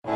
Yo,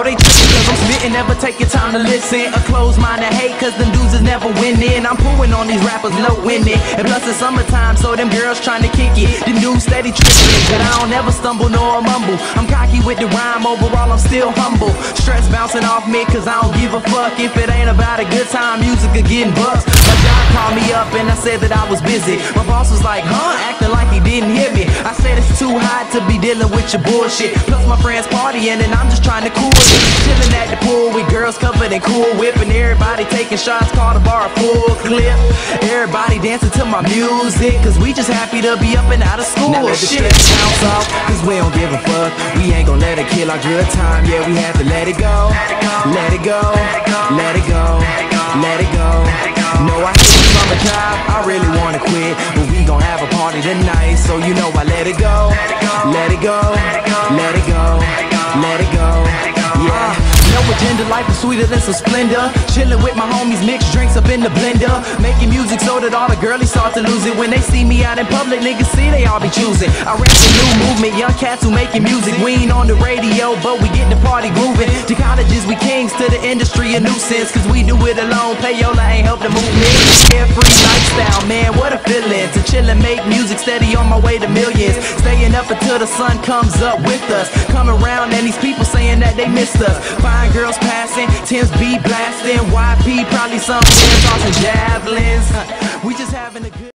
they trippin' cause I'm spittin', never taking time to listen. A closed mind to hate cause them dudes is never winning. I'm pulling on these rappers, no winning. And plus it's summertime, so them girls tryna kick it. Them dudes steady trippin', but I don't ever stumble nor mumble. I'm cocky with the rhyme, overall I'm still humble. Stress bouncing off me cause I don't give a fuck. If it ain't about a good time, music or getting bucks. My job called me up and I said that I was busy. My boss was like, huh? Acting like he didn't hear me. I said it's too hot to be dealing with your bullshit. Plus my friends partying and I'm just trying to cool it. Chillin' at the pool with girls covered in Cool Whip. And everybody taking shots, call the bar a full clip. Everybody dancing to my music cause we just happy to be up and out of school. Now let the stress bounce off cause we don't give a fuck. We ain't gon' let it kill our good time. Yeah, we have to let it go. Let it go. Let it go. Let it go. No, I hate it from a job, I really wanna quit. But we gon' have a party tonight, so you know I let it go. Let it go. Let it go. Let it go. Yeah. No agenda, life is sweeter than some splendor. Chillin' with my homies, mix drinks up in the blender. Making music so that all the girlies start to lose it. When they see me out in public, niggas see they all be choosing. I rap the new movement, young cats who making music. We ain't on the radio, but we get the party grooving. To colleges, we kings, to the industry a nuisance. Cause we do it alone, payola ain't help the movement. Carefree lifestyle, man, what a feeling. To chill and make music steady on my way to millions. Staying up until the sun comes up with us. Come around and these people saying that they missed us. Fine girls passing, Tim's be blasting. YP probably somewhere tossing javelins. We just having a good